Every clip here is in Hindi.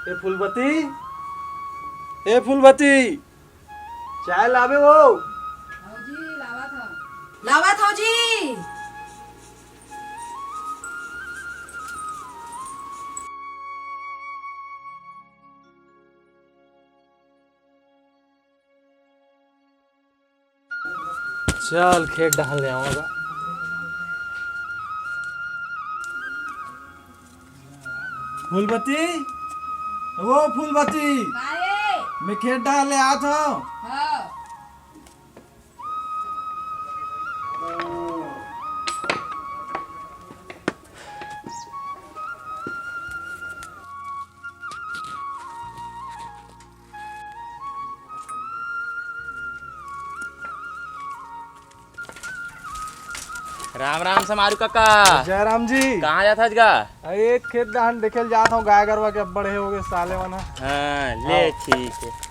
ए फूलबती, ए फूलबती, चाय लावे हो। हाँ जी, लावा था जी। चल खेत डाल ले आऊंगा। फूलबती, वो फूलबती, काहे? मैं खेत डाल ले आता हूँ। हाँ। राम राम समारू काका। जयराम जी, कहाँ जाता गा? एक खेत धान देखे जाता हूँ, गाय गरवा के बड़े हो गए साले वना। हाँ ले ठीक है।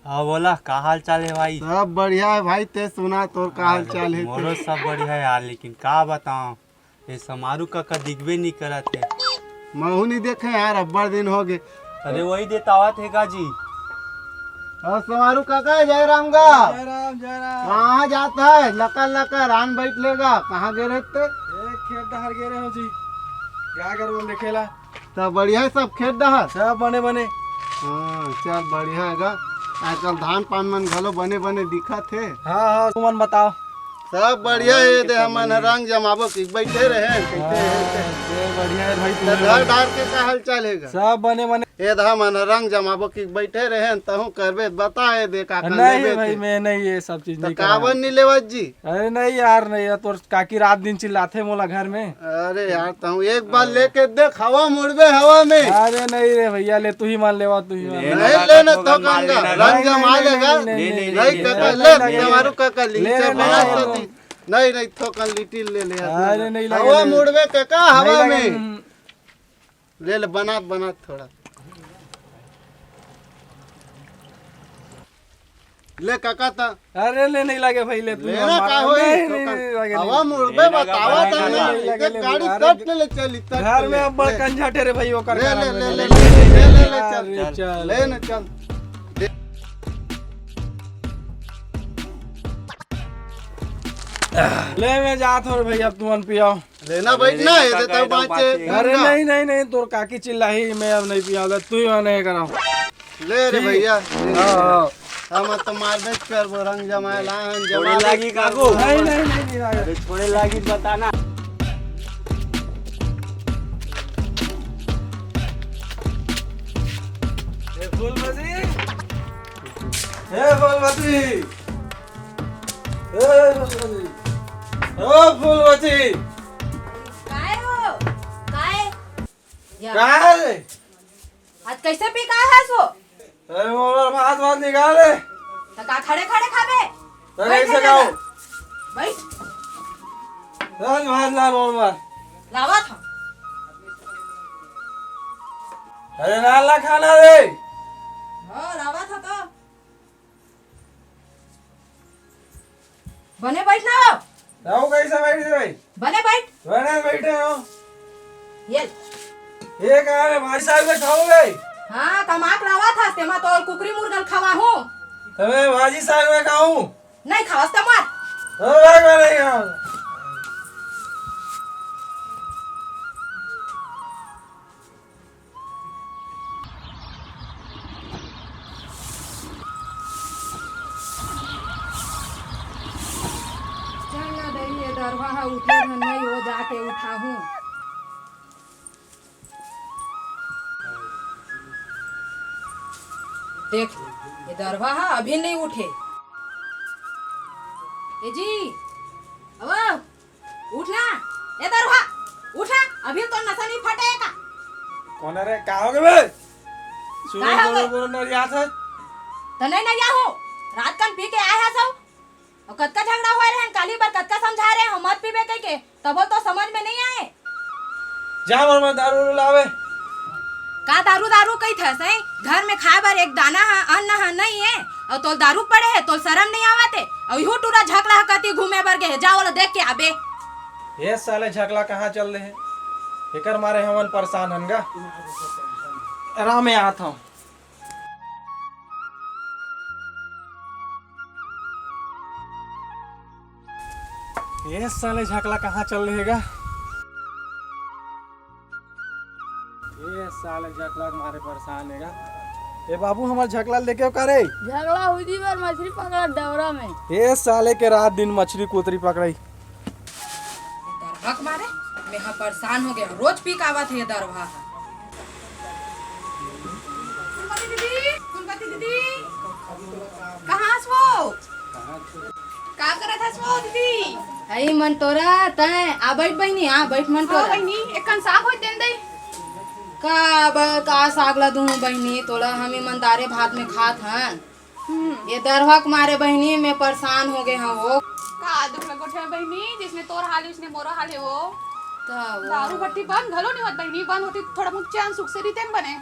हाँ बोला, का हाल चाल है भाई? सब बढ़िया है भाई। ते सुना तोर का हाल चाल है? मोरो सब बढ़िया है यार, लेकिन का बताऊं, ये समारू काका दिखबे नहीं करत है। महू नहीं देखे यार, अब्बड़ दिन हो गए। अरे वही देतावत है गाजी। और समारू काका है जयराम का। जयराम जयराम। कहाँ जाता है? लकर लकर आन बैठ लेगा। कहाँ गए रहते? एक खेत डहर गे रहे हो जी, गाय गरवा देखेला। सब बढ़िया है, सब खेत डहर। सब बने बने। हाँ चल बढ़िया है। आजकल धान पान मन घलो बने बने दिखत है। हाँ हाँ, तुमन बताओ। सब बढ़िया है। दे हमन रंग जमाबो कि बैठे रहे कैसे है? ये बढ़िया है भाई, तो घर डार के का हाल चाल है? सब बने बने। ए धा मन रंग जमाबो कि बैठे रहे तहु करबे बताए दे का कर नहीं लेबे भाई, ते। मैं नहीं ये सब चीज तो नहीं कावन नहीं लेवत जी? अरे नहीं यार, नहीं यार, तोर काकी रात दिन चिल्लाते मोला घर में। अरे यार तहु एक बार लेके देख, हवा मुड़बे हवा में। अरे नहीं रे भैया, ले तू ही मान लेवा, तू ही मान ले। नहीं लेना तो कंगा रंग जमा लेगा। नहीं काका ले हमारो काका लीचा बना सकती। नहीं नहीं थोकन लिटिल ले ले। अरे नहीं लगे, हवा मुड़बे काका हवा में नहीं। ले ले बनात बनात थोड़ा ले काका ता। अरे ले नहीं लगे भाई, ले तू ही लेना मान। का होई नहीं, नहीं, नहीं लगे, हवा नहीं। मुड़बे बतावा ता नहीं, ना। नहीं लगे, एक ले, गाड़ी अरे कट ले चली तक घर में अब बड़ कंझाटे रे भाई, वो कर ले ले कर ले ले, ले ले, ले यार, ले चल चल। ले ना चल। ले मैं जात हो रे भैया, अब तुमन पियाओ। लेना बैठना है तो तब बाँचे। अरे नहीं नहीं नहीं, तोर काकी चिल्लाई, मैं अब नहीं पियाऊंगा, तू ही नहीं कराओ। ले रे भैया। हाँ हम तो मार बेच कर वो रंग जमाए लाहन छोड़े जमा लागी काकू? नहीं नहीं नहीं, नहीं लगे। अरे छोड़े लागी बताना। फूलमती, हे फूलमती, हे फूलमती, ओ फूलमती, काहे हो? काहे? या, कहाँ है रे? आज कैसे पी का है सो? अरे मोबाइल में हाथ निकाल रे। तो का खड़े खड़े खाबे? तो कैसे खाओ? बैठ। रंग हाथ ला मोबाइल। लावा था। अरे नाला खाना रे। हाँ लावा था तो। बने बैठना हो। जाओ कैसे बैठे भाई? बने बैठ। बने बैठे हो। ये ये कहा रे भाई साहब के खाओगे? हाँ कमाक लावा था, तेमा तो और कुकरी मुर्गल खावा हूँ। तुम्हें भाजी साग में खाऊं? नहीं खावस तो मत। भाग में नहीं खाऊं। चलना दही ये दरवाहा उठे धन नहीं हो, जाके उठा हूँ। देख ये दरवाहा अभी नहीं उठे। ए जी अब उठना, ये दरवाहा उठा, अभी तो नशा नहीं फटेगा। कौन है रे? कहाँ हो गए बे? सुनो कहाँ हो गए? बोलो बोलो ना याद है। तो नहीं ना या हो, रात कन पी के आया है सब। और कत्का झगड़ा हुआ रहे काली बार कत्का समझा रहे हम मत पीबे कह के तब तो समझ में नहीं आए। जा मोर दारू लावे। का दारू दारू कही था सही घर में खाए बार एक दाना है अन्न है नहीं है और तो दारू पड़े है तो शर्म नहीं आवाते और यू टूरा झगड़ा कती घूमे बर गए जाओ वाला देख के आबे। ये साले झगड़ा कहाँ चल रहे हैं एकर मारे हमन परेशान हनगा। आराम में आता हूँ। ये साले झगड़ा कहाँ चल रहेगा। ये साले झगड़ा मारे परेशान हैगा। ए बाबू हमार झगड़ा लेके करे झगड़ा हुई थी बार मछली पकड़ा डबरा में। ये साले के रात दिन मछली कोतरी पकड़ाई। दरभक मारे मैं यहाँ परेशान हो गया रोज पी का आवत है दरभा। फूलपति दीदी कहाँ वो का करत हस वो दीदी। आई मन तोरा तय आ बैठ बहनी आ बैठ मन तोरा बहनी एकन साग होई देन दे का साग ला दूं बहनी तोला हम ईमानदारे भात में खात हन। ये दरहक मारे बहनी मैं परेशान हो गए हैं वो का दुख लगोठे बहनी जिसने तोर हाल है उसने मोरो हाल है वो तब दारू भट्टी बंद घलो नहीं होत बहनी बंद होती तो थोड़ा मुझे चैन सुख से रीतेन बने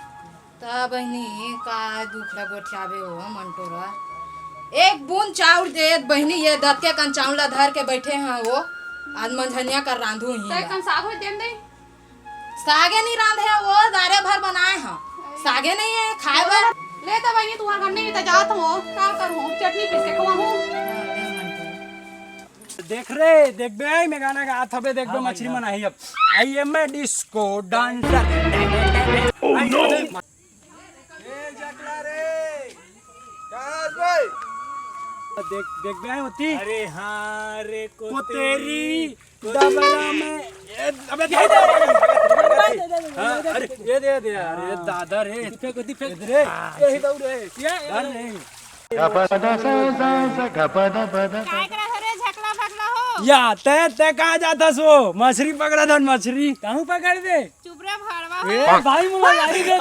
तब बहनी का दुखड़ा गोठियाबे हो मन तोरा एक बूंद चाउर दे बहनी ये दत के कन चावला धर के बैठे हैं वो आज मंझनिया कर रांधू ही तय कन साग होई देन दे सागे नहीं रांधे वो दारे भर बनाए हैं सागे नहीं है खाए भर ले तो बहनी तुम्हारे घर नहीं तो जात हो का करूं चटनी पीस के खवाऊं। देख रे देख बे मैं गाना गा थबे देख बे मछली मनाई अब I am a disco dancer. Oh no ए जकला रे कहां भाई देख देख बे होती। अरे हां रे को तेरी डबरा में अबे दे अरे ये दे यार ये दादा रे फेंक रे यही दौड़ रे ये डर नहीं या ते कहाँ जाता सो मछली पकड़ा था मछली कहूँ पकड़ दे चुप रे भड़वा भाई मुझे गाड़ी दे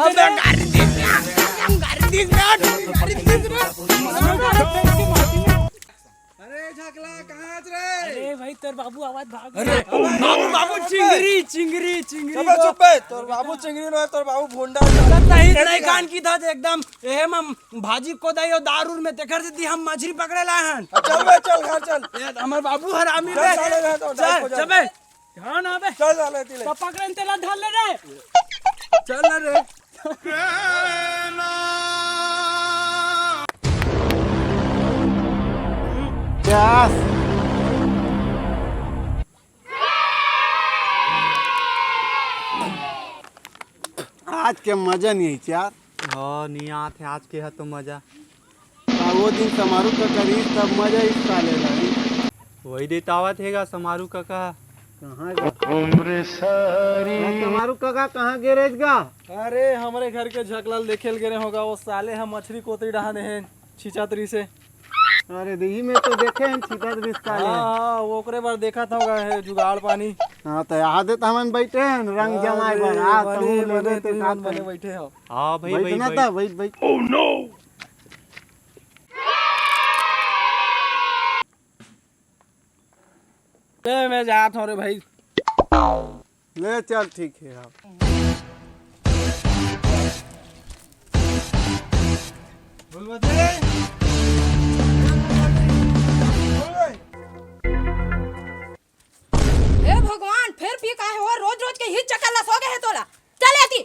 अरे झकला कहाँ रे। अरे भाई तोर बाबू आवाज भाग। अरे बाबू बाबू चिंगरी चिंगरी चिंगरी चुप है तोर बाबू चिंगरी नो है तोर बाबू भोंडा नहीं कान की था एकदम एहे हम भाजी को दाई और दारू में तेकर से हम मछली पकड़े लाहन। चल बे चल घर चल हमर बाबू हरामी रे चल चल बे हां ना बे चल चल तिले पकड़न तेला धर ले रे चल रे प्यास आज के मजा नहीं यार। हाँ नहीं आते आज के है तो मजा वो दिन समारोह का करी तब मजा इस साले लगी। वही देता आवत हैगा समारू काका कहाँ समारोह काका कहाँ गैरेज का। अरे हमारे घर के झकलाल देखेल गिरे होगा वो साले हम मछली कोतरी डहाने हैं छिचातरी से। अरे दही में तो देखे हैं छितर रिश्ता। हाँ वो ओकरे बार देखा था होगा है जुगाड़ पानी। हाँ तो आदत हमन बैठे हैं रंग जमाए पर आ तू ले तो साथ बने बैठे हो। हाँ भाई भाई बैठना था बैठ बैठ। ओह नो मैं जाता हूँ रे भाई। ले चल ठीक है आप हे भगवान फिर पी का है वो रोज रोज के ही चक्कर लस हो गए है तोला चल आती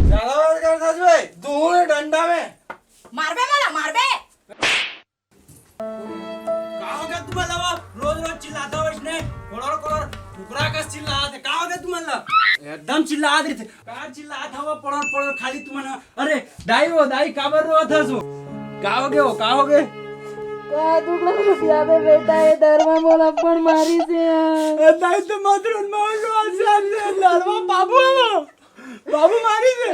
ज्यादा बात कर था भाई दूर डंडा में मारबे माला मारबे का हो गया तुम्हाला रोज रोज चिल्लाता हो इसने कोड़र कोड़र टुकड़ा का चिल्लाते का हो गया तुम्हाला एकदम चिल्लात रहे थे का चिल्लात हवा पड़र पड़र खाली तुम्हारा। अरे दाई वो दाई काबर रो था सो का हो गया का हो गए का दुखड़ा गोठियाबे बेटा ये दरवा मोला पण मारी से दाई तो मधुर मौलो से लड़वा बाबू बाबू मारी से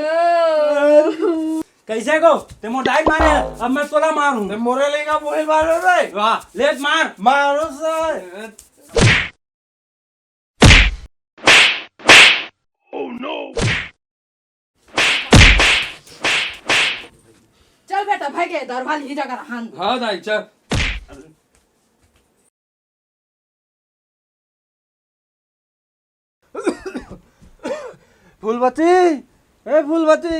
कैसे को ते मोर दाई मारे अब मैं तोला मारूं ते मोरे लेगा मोहिल मारो रे वाह ले मार मारो सर। चल बेटा भाई के दरबार ही जगह रहन हाँ दाई चल। फूलबती, ए फूलबती।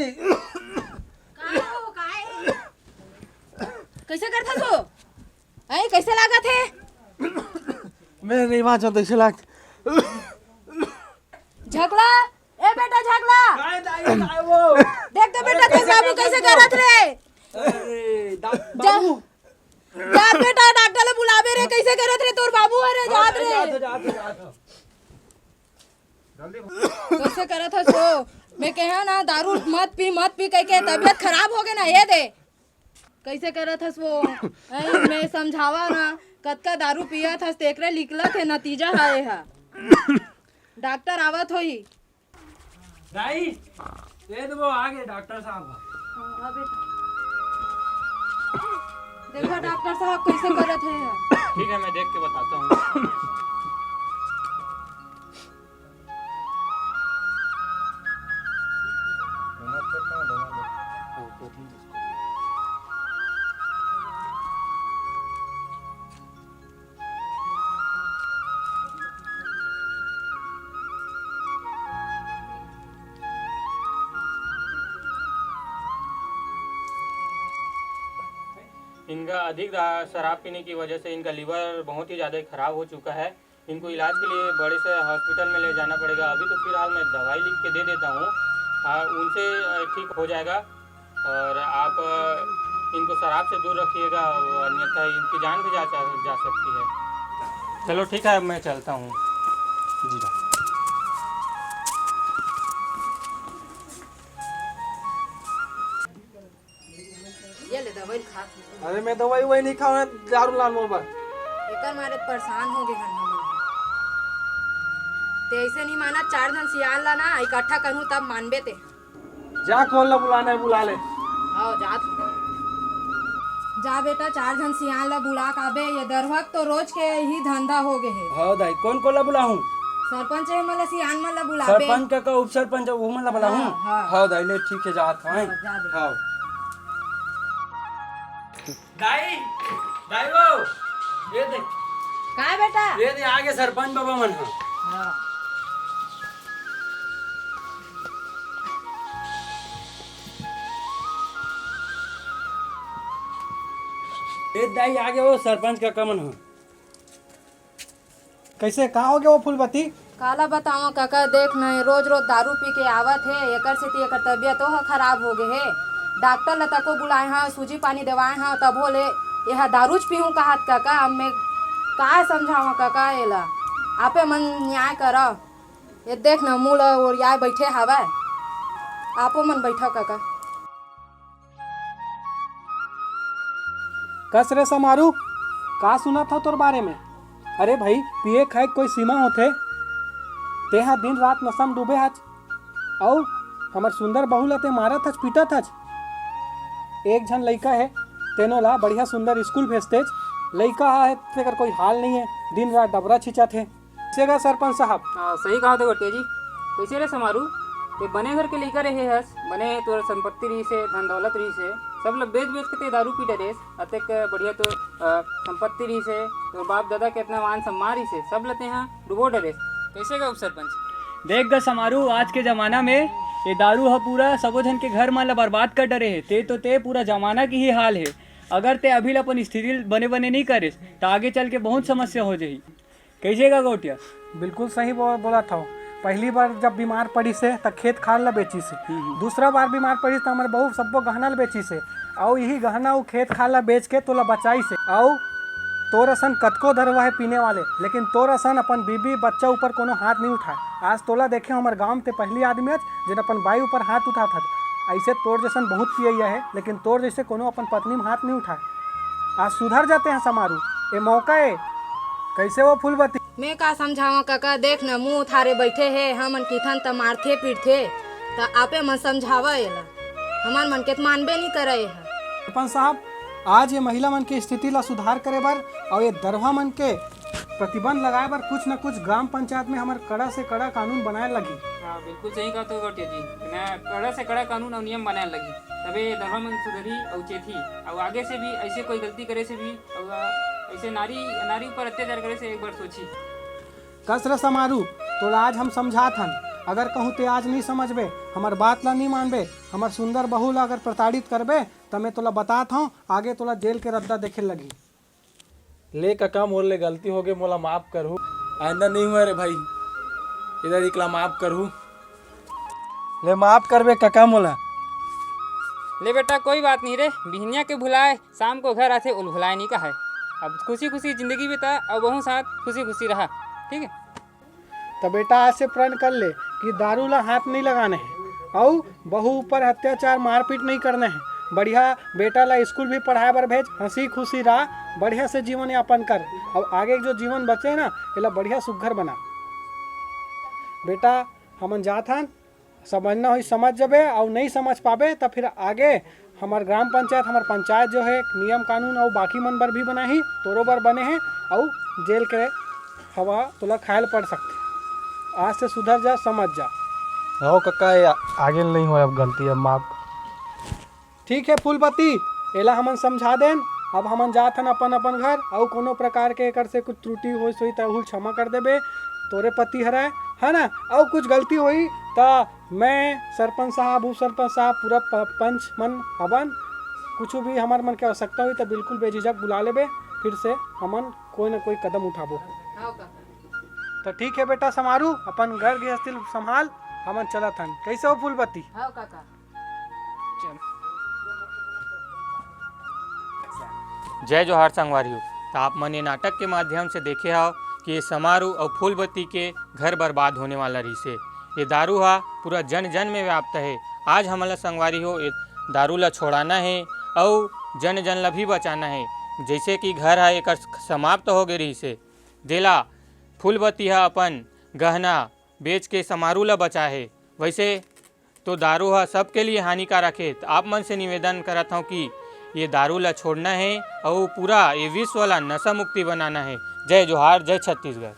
कैसे करता सो ऐ कैसे लागत है मैं नहीं बाँचा तो लाग। झगला ए बेटा झगला काय दाई काय वो? देख तो बेटा तेरे बाबू कैसे करत रे अरे बाबू जा बेटा डॉक्टर ले बुलावे रे कैसे करत रे तोर बाबू अरे जात रे कैसे करत है सो मैं कहा ना दारू मत पी कह के तबीयत खराब हो गए ना ये दे कैसे करत हस वो ऐ मैं समझावा ना कतका दारू पिया था तेकरे निकलत है नतीजा है हा डॉक्टर आवत होई दाई ये तो वो आ गए डॉक्टर साहब। हाँ बेटा देखो डॉक्टर साहब कैसे करत है ठीक है मैं देख के बताता हूँ। इनका अधिक शराब पीने की वजह से इनका लीवर बहुत ही ज़्यादा खराब हो चुका है। इनको इलाज के लिए बड़े से हॉस्पिटल में ले जाना पड़ेगा। अभी तो फिलहाल मैं दवाई लिख के दे देता हूँ, उनसे ठीक हो जाएगा। और आप इनको शराब से दूर रखिएगा, अन्यथा इनकी जान भी जा सकती है। चलो ठीक है मैं चलता हूँ। जी डॉक्टर। ये ले दवाई खा अरे मैं दवाई वही नहीं खाऊं, दारू लाल मोर पर। एकर मारे परेशान हो गए हम ते ऐसे नहीं माना 4 जन सियान ला ना इकट्ठा करूं तब मानबे ते जा कौन ला बुलाना है बुला ले। आओ जात जा बेटा 4 जन सियान ला बुला काबे ये दरवक तो रोज के ही धंधा हो गए है। हाँ दाई कौन को ला बुलाऊं? सरपंच है मला सियान मला बुलाबे सरपंच का उप सरपंच वो मला बुलाऊं? हाँ। हाँ दाई ले ठीक है जात हैं। जा दे। हाँ दाई दाई वो ये देख का बेटा ये दे आगे सरपंच बाबा मन है। हाँ ये दाई आगे वो सरपंच का कमन है। कैसे कहाँ हो गया वो फूलबती? काला बताओ काका देख नहीं रोज रोज दारू पी के आवत है एकर से एकर तबीयत तो खराब हो गए है। डॉक्टर लता को बुलाए हाँ सूजी पानी दवाए हाँ तब बोले यह दारूज पीहूँ कहत काका अब मैं का समझावा काका एला आपे मन न्याय कर ये देख न मूल और याय बैठे हवा आपो मन बैठो काका कस रे समारू का सुना था तोर बारे में? अरे भाई पिए खाए कोई सीमा होते तेहा दिन रात नशा में डूबे हच और हमार सुंदर बहू लते मारत हच पीटत हच। एक झन लड़का है तेनो ला बढ़िया सुंदर स्कूल भेजते लड़का है तेकर कोई हाल नहीं है, दिन रात डबरा छिंचत है। सेगा सरपंच साहब सही कहा थे गोटिया जी। कैसे रे समारू ते बने घर के लेकर रहे हस बने तोर संपत्ति रही से धन दौलत रही से सब लोग बेच बेच के ते दारू पी डरेस अतक बढ़िया तो संपत्ति रही से तो बाप दादा के इतना मान सम्मान रही से सब लेते हैं डुबो डरेस कैसे का उप सरपंच देख ग समारू आज के जमाना में ये दारू है पूरा सबो जन के घर माला बर्बाद कर डरे है ते पूरा जमाना की ही हाल है। अगर ते अभी अपन स्थिति बने नहीं करेस तो आगे चल के बहुत समस्या हो जाएगी। कैसे का गोटिया? बिल्कुल सही बोला था। पहली बार जब बीमार पड़ी से तब खेत खाल ला बेची से, दूसरा बार बीमार पड़ी तो हमारे बहू सबको गहना ला बेची से और यही गहना वो खेत खाल ला बेच के तोला बचाई से। और तोर असन कतको धरवा है पीने वाले लेकिन तोर असन अपन बीबी बच्चा ऊपर कोनो हाथ नहीं उठाए। आज तोला देखे हमारे गाँव में पहली आदमी है जिन अपन बाई ऊपर हाथ उठा था। ऐसे तोर जैसन बहुत पिया है लेकिन तोर जैसे कोनो अपन पत्नी में हाथ नहीं उठाए। आज सुधर जाते हैं समारू, ये मौका है। कैसे वो फूलबती? मैं का समझावा काका देख न मुंह उठारे बैठे है हमन किथन त मारथे पीटथे त आपे मन समझावा एला हमार मन के मानबे नहीं करे है। सरपंच साहब आज ये महिला मन की स्थिति ला सुधार करे बर और ये दरवा मन के प्रतिबंध लगाए बर कुछ न कुछ ग्राम पंचायत में हमारे कड़ा से कड़ा कानून बनाए लगी। हाँ बिल्कुल सही कहा तो गोटिया जी मैं कड़ा से कड़ा कानून और नियम बनाने लगी तबे दरवा मन सुधरी और चेथी और आगे से भी ऐसे कोई गलती करे से भी और ऐसे नारी ऊपर अत्याचार करे से एक बार सोची। कसर समारू तो आज हम समझात हन, अगर कहूँ ते आज नहीं समझबे, हमार बात ला नहीं मानबे, हमार सुंदर बहू ला अगर प्रताड़ित करबे तो मैं तोला बतात हूँ आगे तोला जेल के रद्दा देखे लगी। ले काका मोर ले गलती हो गई, मोला माफ करहू, आइंदा नहीं हुआ रे भाई, इधर इकला माफ करहू, ले माफ करबे काका मोला। ले बेटा कोई बात नहीं रे, बिहनिया के भुलाए शाम को घर आते उल भुलाए नहीं का है। अब खुशी खुशी जिंदगी बिता और बहू साथ खुशी खुशी रहा, ठीक है। तो बेटा आज से प्रण कर ले कि दारू ला हाथ नहीं लगाने हैं और बहू ऊपर अत्याचार मारपीट नहीं करने हैं। बढ़िया बेटा ला स्कूल भी पढ़ाए बर भेज, हंसी खुशी रहा, बढ़िया से जीवन यापन कर और आगे जो जीवन बचे ना इला बढ़िया सुघर बना। बेटा हमन जात हन, समझना हो समझ जबे और नहीं समझ पाबे तो फिर आगे हमार ग्राम पंचायत, हमार पंचायत जो है नियम कानून और बाकी मन बर भी बना ही, तोरो बर बने हैं और जेल के हवा तुला खायल पड़ सकते। आज से सुधर जा, समझ जा। हो काका आगे नहीं हो अब गलती, अब माफ। ठीक है फूलपति, एला हमन समझा देन। अब हमन जात हन अपन अपन घर और कोनो प्रकार के एकर से कुछ त्रुटि होई सोई तो क्षमा कर देबे, तोरे पति हराए है ना। और कुछ गलती हुई तो मैं सरपंच साहब, उप सरपंच साहब, पूरा पंच मन हवन, कुछ भी हमार मन के आवश्यकता हुई तो बिल्कुल बेझिझक बुला लेबे, फिर से हमन कोई ना कोई कदम उठाबो। तो ठीक है बेटा, समारू अपन घर गृहस्थी संभाल, हमन चलत हन। कैसे हो फूलपति? हाँ काका। जय जोहार संगवारियों। तो आप मन ये नाटक के माध्यम से देखे हो कि ये समारू और फूलबत्ती के घर बर्बाद होने वाला रही से ये दारू हा पूरा जन जन में व्याप्त है। आज हमला संगवारी हो ये दारू ला छोड़ाना है और जन जन ला भी बचाना है। जैसे कि घर है एक समाप्त हो गई रही से देला फूलबत्ती हा अपन गहना बेच के समारू ला बचा है, वैसे तो दारू हा सबके लिए हानिकारक है। तो आप मन से निवेदन करता हूँ कि ये दारू ला छोड़ना है और पूरा ये विश्व वाला नशा मुक्ति बनाना है। जय जोहार, जय छत्तीसगढ़।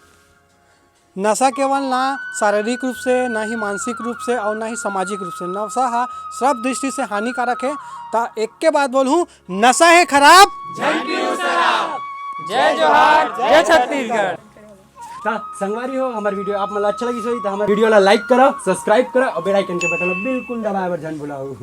नशा केवल ना शारीरिक रूप से, ना ही मानसिक रूप से और ना ही सामाजिक रूप से, नशा हा सब दृष्टि से हानिकारक है। तो एक के बाद बोलूँ, नशा है खराब, जय जोहार, जय छत्तीसगढ़। संगवारी हो हमारे वीडियो आप मतलब अच्छा लगी सोई तो हमारे वीडियो ला लाइक करो, सब्सक्राइब करो और बेल आइकन के बटन बिल्कुल दबाए बर जन भुलाओ।